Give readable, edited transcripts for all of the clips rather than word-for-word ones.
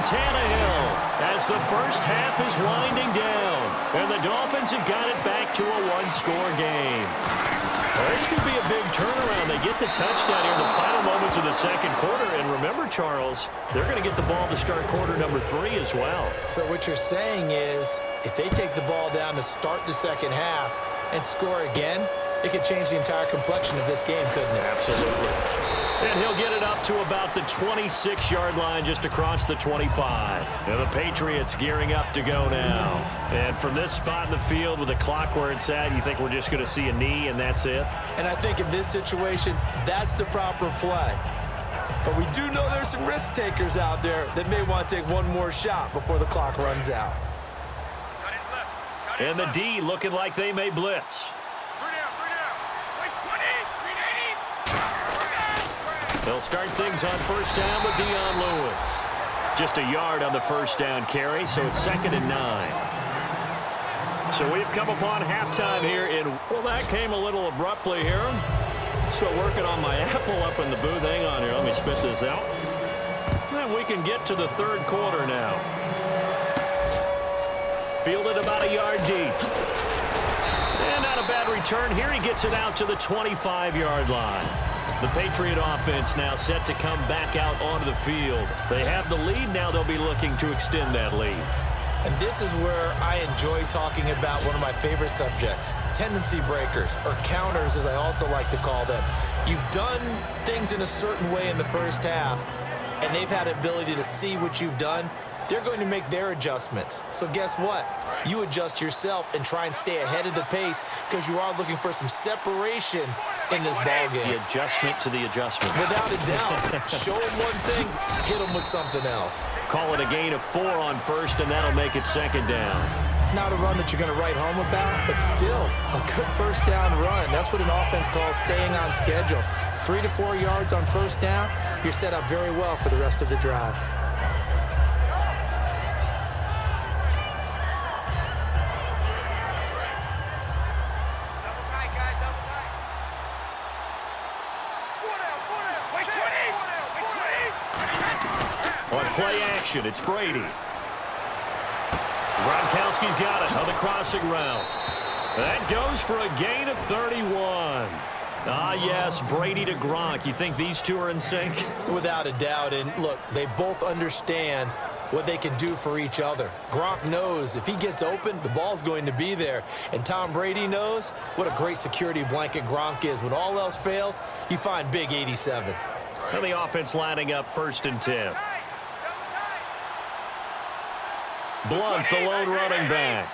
Tannehill as the first half is winding down. And the Dolphins have got it back to a one-score game. Well, this could be a big turnaround. They get the touchdown here in the final moments of the second quarter. And remember, Charles, they're going to get the ball to start quarter number 3 as well. So what you're saying is if they take the ball down to start the second half and score again, it could change the entire complexion of this game, couldn't it? Absolutely. And he'll get it up to about the 26-yard line just across the 25. And the Patriots gearing up to go now. And from this spot in the field with the clock where it's at, you think we're just going to see a knee and that's it? And I think in this situation, that's the proper play. But we do know there's some risk takers out there that may want to take one more shot before the clock runs out. And the D looking like they may blitz. They'll start things on first down with Dion Lewis. Just a yard on the first down carry, so it's 2nd and 9. So we've come upon halftime here in, well, that came a little abruptly here. So working on my apple up in the booth. Hang on here, let me spit this out. And we can get to the third quarter now. Fielded about a yard deep. And not a bad return here. He gets it out to the 25-yard line. The Patriot offense now set to come back out onto the field. They have the lead. Now they'll be looking to extend that lead. And this is where I enjoy talking about one of my favorite subjects, tendency breakers, or counters as I also like to call them. You've done things in a certain way in the first half, and they've had the ability to see what you've done. They're going to make their adjustments. So guess what? You adjust yourself and try and stay ahead of the pace because you are looking for some separation in this ball game. The adjustment to the adjustment. Without a doubt. Show them one thing, hit them with something else. Call it a gain of 4 on first, and that'll make it 2nd down. Not a run that you're going to write home about, but still a good first down run. That's what an offense calls staying on schedule. 3 to 4 yards on first down, you're set up very well for the rest of the drive. On play action, it's Brady. Gronkowski's got it on the crossing route. That goes for a gain of 31. Ah, yes, Brady to Gronk. You think these two are in sync? Without a doubt. And look, they both understand what they can do for each other. Gronk knows if he gets open, the ball's going to be there. And Tom Brady knows what a great security blanket Gronk is. When all else fails, you find big 87. And the offense lining up 1st and 10. Blunt, the lone running back.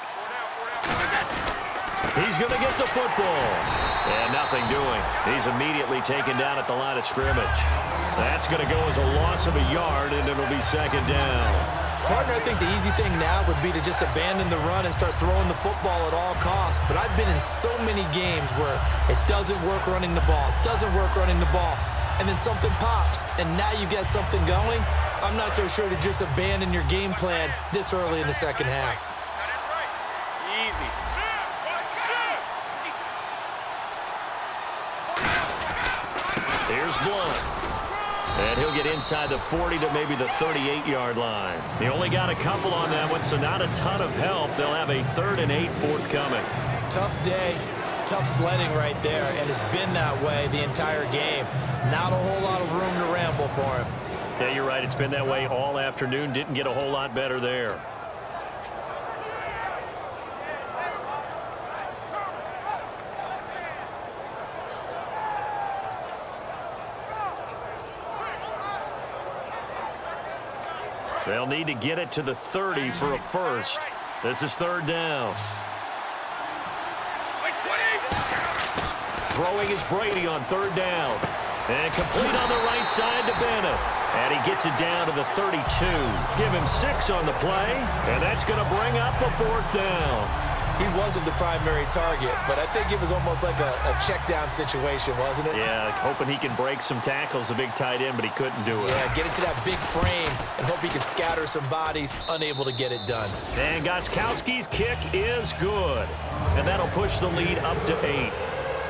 He's going to get the football. And nothing doing. He's immediately taken down at the line of scrimmage. That's going to go as a loss of a yard, and it'll be 2nd down. Partner, I think the easy thing now would be to just abandon the run and start throwing the football at all costs. But I've been in so many games where it doesn't work running the ball. It doesn't work running the ball. And then something pops, and now you get something going. I'm not so sure to just abandon your game plan this early in the second half. Here's Blunt. And he'll get inside the 40 to maybe the 38-yard line. He only got a couple on that one, so not a ton of help. They'll have a 3rd and 8 forthcoming. Tough day. Tough sledding right there, and it's been that way the entire game. Not a whole lot of room to ramble for him. Yeah, you're right. It's been that way all afternoon. Didn't get a whole lot better there. They'll need to get it to the 30 for a first. This is 3rd down. Throwing is Brady on 3rd down. And complete on the right side to Bennett. And he gets it down to the 32. Give him 6 on the play. And that's going to bring up a 4th down. He wasn't the primary target, but I think it was almost like a check down situation, wasn't it? Yeah, hoping he can break some tackles, a big tight end, but he couldn't do it. Yeah, get it to that big frame and hope he can scatter some bodies, unable to get it done. And Gostkowski's kick is good. And that'll push the lead up to 8.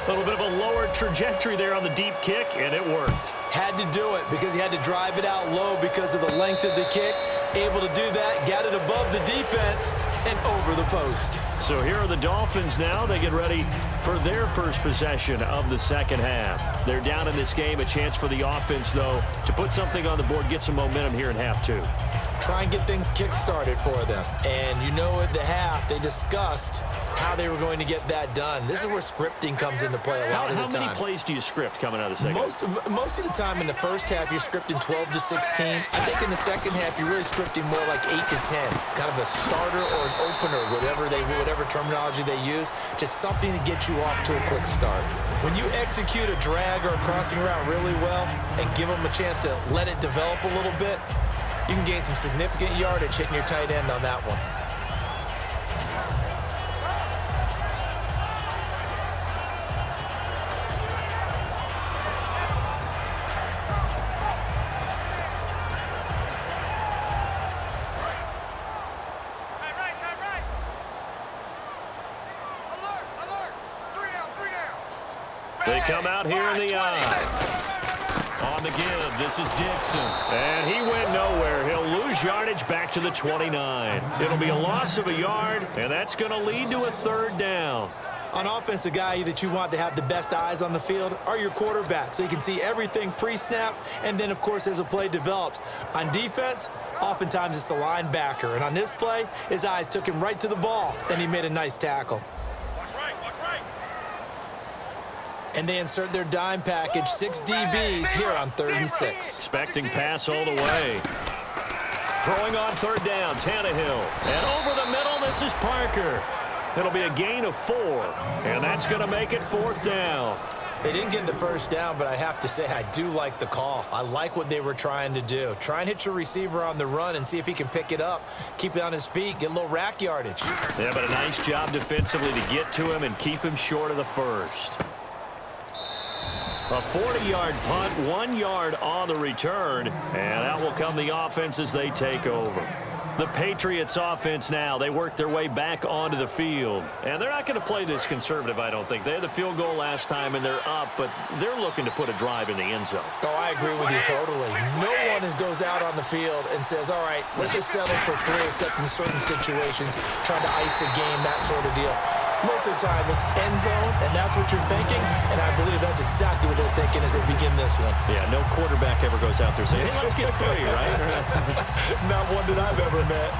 A little bit of a lower trajectory there on the deep kick, and it worked. Had to do it because he had to drive it out low because of the length of the kick. able to do that, got it above the defense and over the post. So here are the Dolphins now. They get ready for their first possession of the second half. They're down in this game. A chance for the offense, though, to put something on the board, get some momentum here in half two. Try and get things kick-started for them. And you know at the half, they discussed how they were going to get that done. This is where scripting comes into play a lot of the time. How many plays do you script coming out of the second? Most of the time in the first half, you're scripting 12 to 16. I think in the second half, you're really scripting more like 8 to 10. Kind of a starter or an opener, whatever terminology they use. Just something to get you off to a quick start. When you execute a drag or a crossing route really well and give them a chance to let it develop a little bit, you can gain some significant yardage hitting your tight end on that one. They come out here in the eye. On the give, this is Dixon. And he went nowhere. He'll lose yardage back to the 29. It'll be a loss of a yard, and that's going to lead to a third down. On offense, the guy that you want to have the best eyes on the field are your quarterback, so you can see everything pre-snap, and then, of course, as the play develops. On defense, oftentimes it's the linebacker. And on this play, his eyes took him right to the ball, and he made a nice tackle. And they insert their dime package, 6 DBs here on 3rd and 6. Expecting pass all the way. Throwing on third down, Tannehill. And over the middle, this is Parker. It'll be a gain of 4, and that's going to make it 4th down. They didn't get the first down, but I have to say I do like the call. I like what they were trying to do. Try and hit your receiver on the run and see if he can pick it up, keep it on his feet, get a little rack yardage. Yeah, but a nice job defensively to get to him and keep him short of the first. A 40-yard punt, 1 yard on the return, and out will come the offense as they take over. The Patriots offense now, they work their way back onto the field. And they're not going to play this conservative, I don't think. They had the field goal last time, and they're up, but they're looking to put a drive in the end zone. Oh, I agree with you totally. No one goes out on the field and says, all right, let's just settle for 3, except in certain situations, trying to ice a game, that sort of deal. Most of the time, it's end zone, and that's what you're thinking, and I believe that's exactly what they're thinking as they begin this one. Yeah, no quarterback ever goes out there saying, hey, let's get 3, right? Not one that I've ever met.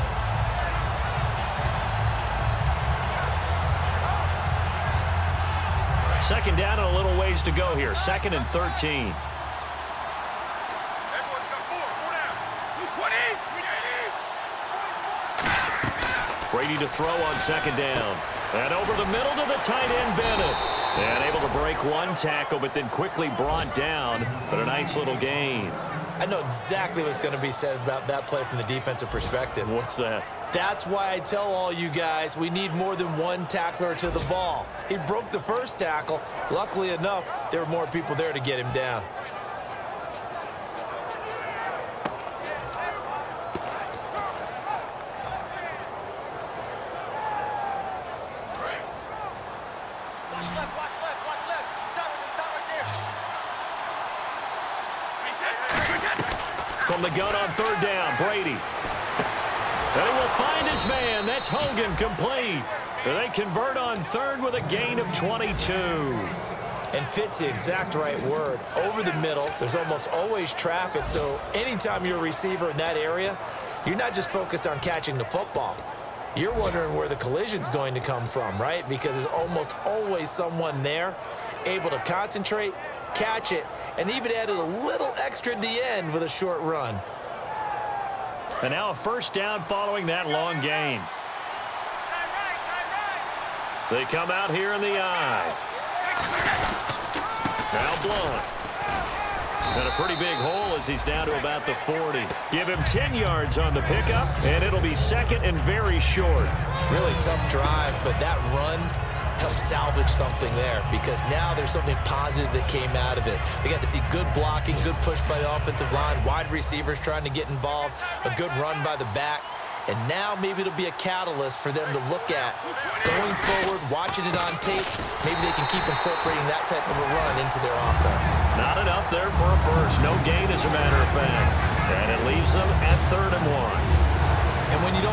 Second down and a little ways to go here. 2nd and 13. Brady to throw on 2nd down. And over the middle to the tight end, Bennett. And able to break 1 tackle, but then quickly brought down. But a nice little gain. I know exactly what's going to be said about that play from the defensive perspective. What's that? That's why I tell all you guys we need more than 1 tackler to the ball. He broke the first tackle. Luckily enough, there were more people there to get him down. From the gun on 3rd down, Brady. And he will find his man. That's Hogan, complete. They convert on 3rd with a gain of 22. And fit's the exact right word. Over the middle, there's almost always traffic, so anytime you're a receiver in that area, you're not just focused on catching the football. You're wondering where the collision's going to come from, right? Because there's almost always someone there able to concentrate, catch it, and even added a little extra at the end with a short run. And now a first down following that long gain. They come out here in the eye. Now Blunt. And a pretty big hole as he's down to about the 40. Give him 10 yards on the pickup, and it'll be 2nd and very short. Really tough drive, but that run help salvage something there, because now there's something positive that came out of it. They got to see good blocking, good push by the offensive line, wide receivers trying to get involved, a good run by the back, and now maybe it'll be a catalyst for them to look at going forward, watching it on tape. Maybe they can keep incorporating that type of a run into their offense. Not enough there for a first. No gain, as a matter of fact. And it leaves them at 3rd and 1.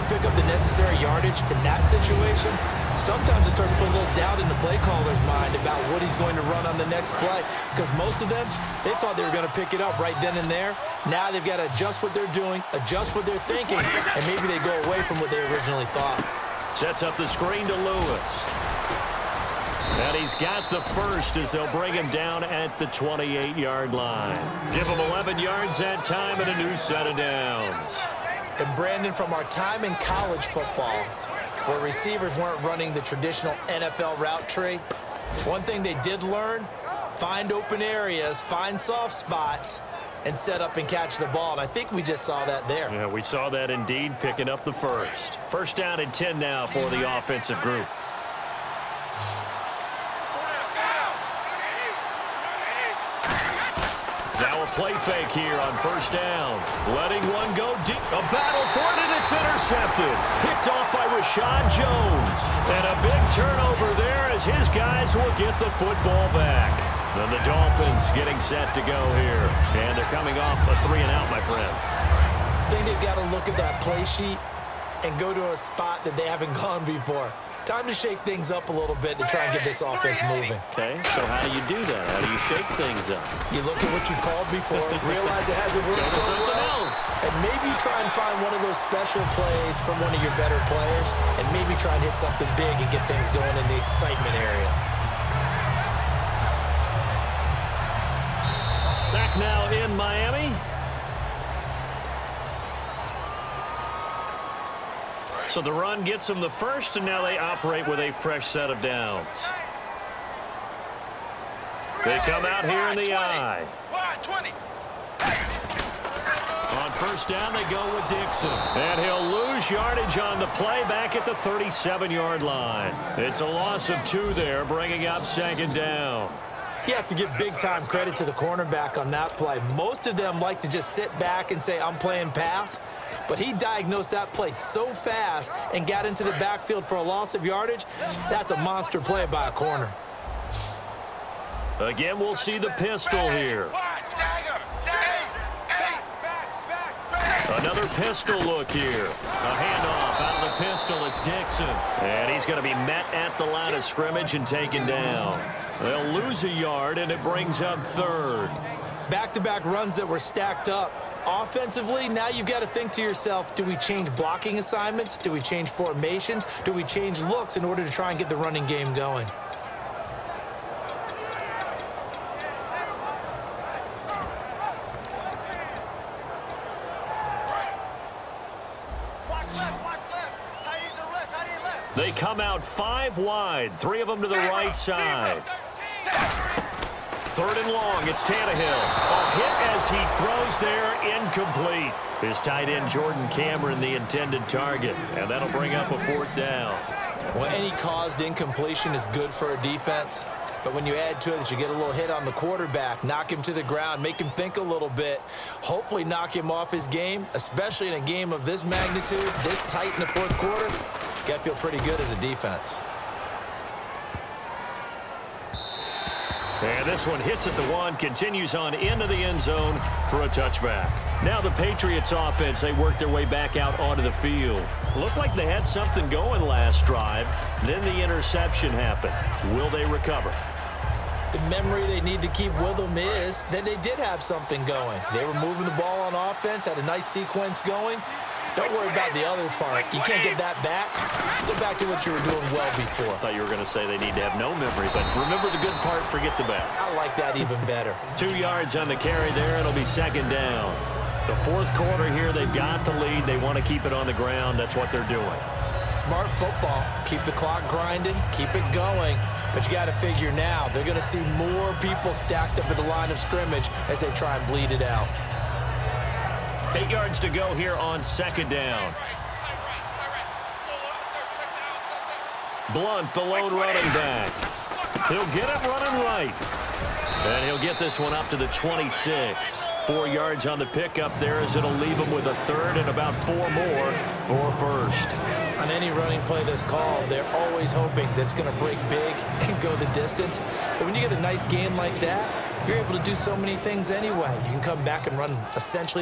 don't pick up the necessary yardage in that situation, sometimes it starts to put a little doubt in the play caller's mind about what he's going to run on the next play, because most of them, they thought they were going to pick it up right then and there. Now they've got to adjust what they're doing, adjust what they're thinking, and maybe they go away from what they originally thought. Sets up the screen to Lewis. And he's got the first as they'll bring him down at the 28-yard line. Give him 11 yards that time and a new set of downs. And Brandon, from our time in college football, where receivers weren't running the traditional NFL route tree, one thing they did learn, find open areas, find soft spots, and set up and catch the ball. And I think we just saw that there. Yeah, we saw that indeed, picking up the first. First down and 10 now for the offensive group. Now a play fake here on first down. Letting one go deep. A battle for it, and it's intercepted. Picked off by Rashad Jones. And a big turnover there as his guys will get the football back. Then the Dolphins getting set to go here. And they're coming off a 3-and-out, my friend. I think they've got to look at that play sheet and go to a spot that they haven't gone before. Time to shake things up a little bit to try and get this offense moving. Okay, so how do you do that? How do you shake things up? You look at what you've called before, realize it hasn't worked so well, and maybe try and find one of those special plays from one of your better players, and maybe try and hit something big and get things going in the excitement area. Back now in Miami. So the run gets them the first, and now they operate with a fresh set of downs. They come out here in the I. On first down, they go with Dixon. And he'll lose yardage on the play back at the 37-yard line. It's a loss of 2 there, bringing up second down. You have to give big-time credit to the cornerback on that play. Most of them like to just sit back and say, I'm playing pass. But he diagnosed that play so fast and got into the backfield for a loss of yardage. That's a monster play by a corner. Again, we'll see the pistol here. Another pistol look here. A handoff out of the pistol. It's Dixon. And he's going to be met at the line of scrimmage and taken down. They'll lose a yard, and it brings up third. Back-to-back runs that were stacked up. Offensively, now you've got to think to yourself, do we change blocking assignments? Do we change formations? Do we change looks in order to try and get the running game going? They come out 5 wide, 3 of them to the right side. Third and long, it's Tannehill. A hit as he throws there, incomplete. His tight end, Jordan Cameron, the intended target. And that'll bring up a 4th down. Well, any caused incompletion is good for a defense. But when you add to it that you get a little hit on the quarterback, knock him to the ground, make him think a little bit, hopefully knock him off his game, especially in a game of this magnitude, this tight in the 4th quarter, got to feel pretty good as a defense. And this one hits at the 1, continues on into the end zone for a touchback. Now the Patriots offense, they work their way back out onto the field. Looked like they had something going last drive. Then the interception happened. Will they recover? The memory they need to keep with them is that they did have something going. They were moving the ball on offense, had a nice sequence going. Don't worry about the other part. You can't get that back. Let's go back to what you were doing well before. I thought you were going to say they need to have no memory, but remember the good part, forget the bad. I like that even better. 2 yards on the carry there. It'll be second down. The 4th quarter here, they've got the lead. They want to keep it on the ground. That's what they're doing. Smart football. Keep the clock grinding. Keep it going. But you got to figure now, they're going to see more people stacked up at the line of scrimmage as they try and bleed it out. 8 yards to go here on second down. Blunt, the lone running back. He'll get it running right. And he'll get this one up to the 26. 4 yards on the pickup there as it'll leave him with a 3rd and about 4 more for a first. On any running play that's called, they're always hoping that it's going to break big and go the distance. But when you get a nice game like that, you're able to do so many things anyway. You can come back and run essentially the